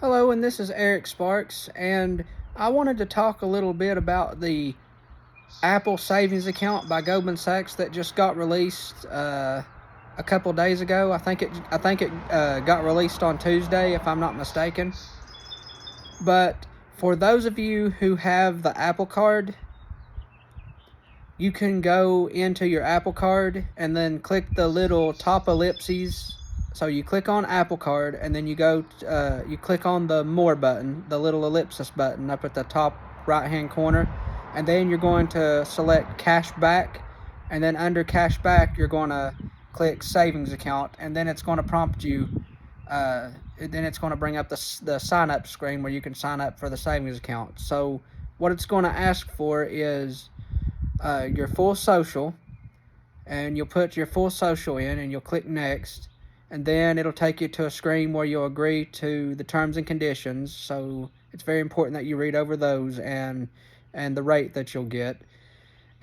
Hello, and this is Eric Sparks, and I wanted to talk a little bit about the Apple Savings Account by Goldman Sachs that just got released a couple days ago. I think it got released on Tuesday, if I'm not mistaken. But for those of you who have the Apple Card, you can go into your Apple Card and then click the little top ellipses. So you click on Apple Card and then you click on the More button, the little ellipsis button up at the top right hand corner, and then you're going to select Cash Back, and then under Cash Back you're going to click Savings Account, and then it's going to prompt you. Then it's going to bring up the sign up screen where you can sign up for the savings account. So what it's going to ask for is your full social, and you'll put your full social in and you'll click next, and then it'll take you to a screen where you'll agree to the terms and conditions. So it's very important that you read over those and the rate that you'll get,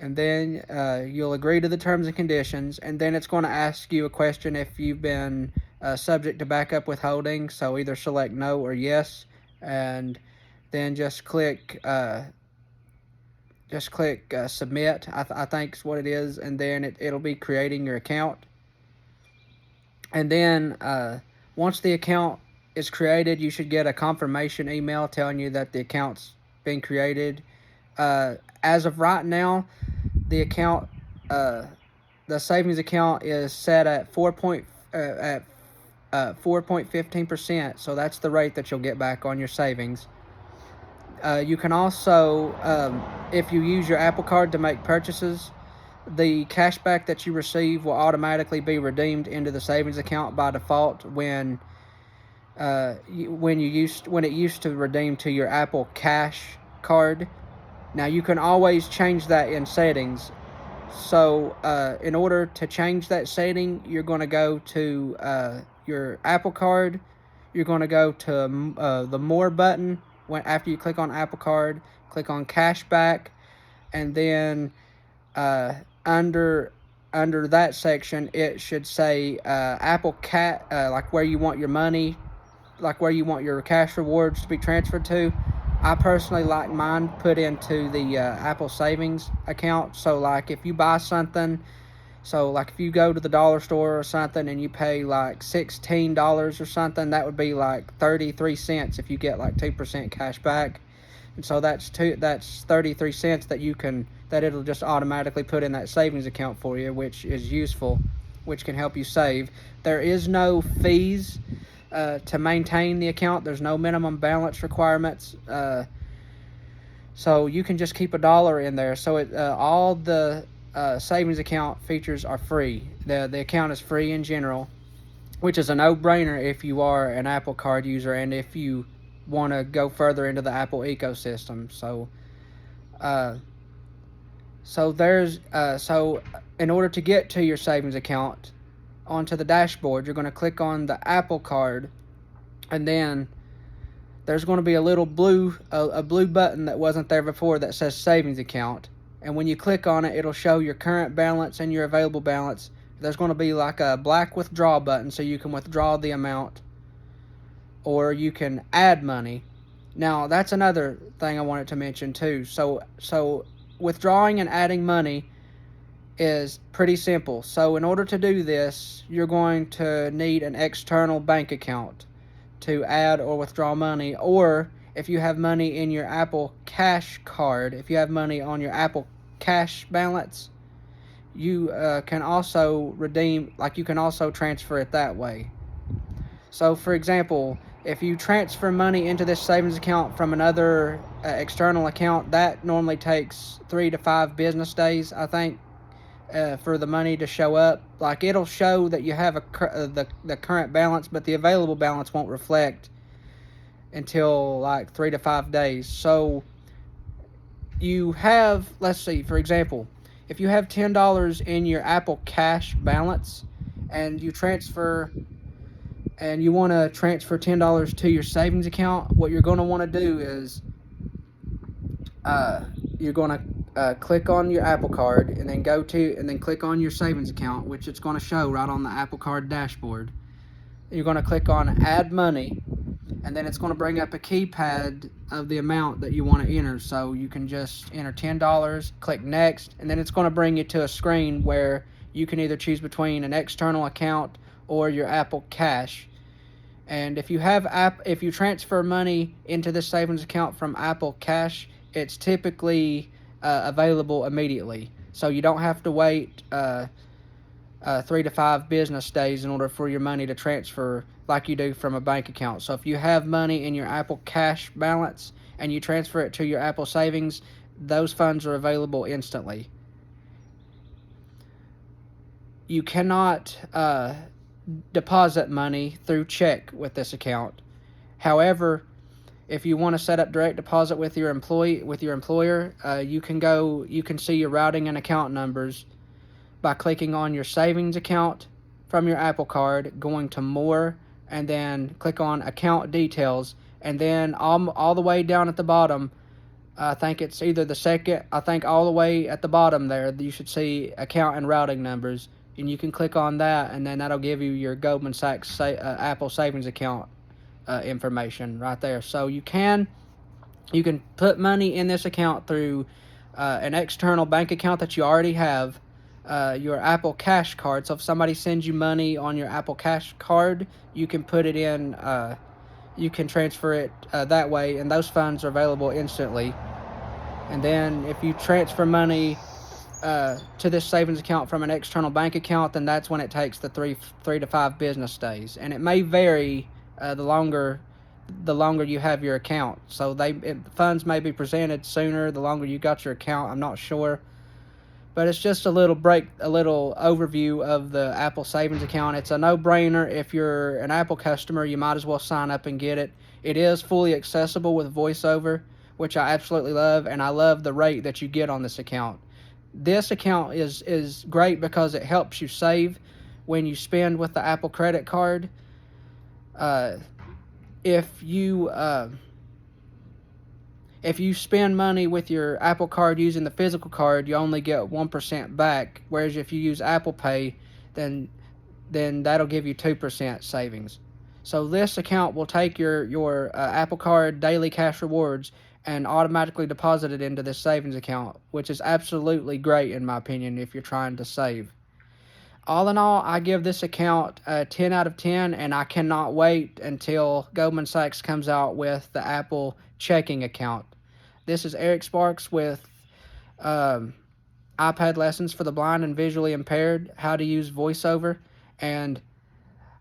and then you'll agree to the terms and conditions, and then it's going to ask you a question if you've been subject to backup withholding. So either select no or yes, and then just click submit, I think is what it is, and then it'll be creating your account. And then once the account is created, you should get a confirmation email telling you that the account's been created. As of right now, the account, the savings account is set at 4.15%, so that's the rate that you'll get back on your savings. You can also, if you use your Apple Card to make purchases, the cashback that you receive will automatically be redeemed into the savings account by default when it used to redeem to your Apple Cash card. Now you can always change that in settings. So in order to change that setting, you're going to go to your Apple Card. You're going to go to the More button. After you click on Apple Card, click on Cashback, and then under that section, it should say Apple like where you want your money, like where you want your cash rewards to be transferred to. I personally like mine put into the Apple Savings account. So like if you buy something, so like if you go to the dollar store or something and you pay like $16 or something, that would be like 33 cents if you get like 2% cash back. And so that's 33 cents that it'll just automatically put in that savings account for you, which is useful, which can help you save. There is no fees to maintain the account. There's no minimum balance requirements. So you can just keep $1 in there. So all the savings account features are free. The account is free in general, which is a no-brainer if you are an Apple Card user and if you want to go further into the Apple ecosystem. So in order to get to your savings account onto the dashboard, you're going to click on the Apple Card, and then there's going to be a little blue button that wasn't there before that says savings account. And when you click on it, it'll show your current balance and your available balance. There's going to be like a black withdraw button, so you can withdraw the amount or you can add money. Now, that's another thing I wanted to mention too. So withdrawing and adding money is pretty simple. So in order to do this, you're going to need an external bank account to add or withdraw money, or if you have money in your Apple Cash card, if you have money on your Apple Cash balance, you can also you can also transfer it that way. So for example, if you transfer money into this savings account from another external account, that normally takes 3 to 5 business days, I think, for the money to show up. Like it'll show that you have the current balance, but the available balance won't reflect until like 3 to 5 days. So you have, let's see, for example, if you have $10 in your Apple Cash balance and you want to transfer $10 to your savings account, what you're going to want to do is you're going to click on your Apple Card and then click on your savings account, which it's going to show right on the Apple Card dashboard. You're going to click on Add Money, and then it's going to bring up a keypad of the amount that you want to enter. So you can just enter $10, click next, and then it's going to bring you to a screen where you can either choose between an external account or your Apple Cash. And if you transfer money into this savings account from Apple Cash, it's typically available immediately. So you don't have to wait 3 to 5 business days in order for your money to transfer like you do from a bank account. So if you have money in your Apple Cash balance and you transfer it to your Apple Savings, those funds are available instantly. You cannot deposit money through check with this account. However, if you want to set up direct deposit with your employer, you can see your routing and account numbers by clicking on your savings account from your Apple Card, going to more, and then click on account details, and then all the way down at the bottom, I think it's either the second, I think all the way at the bottom there, you should see account and routing numbers, and you can click on that, and then that'll give you your Goldman Sachs Apple savings account information right there. So you can put money in this account through an external bank account that you already have, your Apple Cash card. So if somebody sends you money on your Apple Cash card, you can put it in, you can transfer it that way, and those funds are available instantly. And then if you transfer money to this savings account from an external bank account, then that's when it takes the 3 to 5 business days, and it may vary the longer you have your account. So funds may be presented sooner the longer you got your account. I'm not sure, but it's just a little overview of the Apple savings account. It's a no-brainer. If you're an Apple customer, you might as well sign up and get it. It is fully accessible with VoiceOver, which I absolutely love, and I love the rate that you get on this account. This account is great because it helps you save when you spend with the Apple credit card. If you spend money with your Apple card using the physical card, you only get 1% back, whereas if you use Apple Pay, then that'll give you 2% savings. So this account will take your Apple Card daily cash rewards and automatically deposit it into this savings account, which is absolutely great in my opinion if you're trying to save. All in all, I give this account a 10 out of 10, and I cannot wait until Goldman Sachs comes out with the Apple checking account. This is Eric Sparks with iPad Lessons for the Blind and Visually Impaired, how to use VoiceOver, and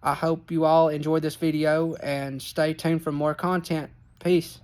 I hope you all enjoyed this video and stay tuned for more content. Peace.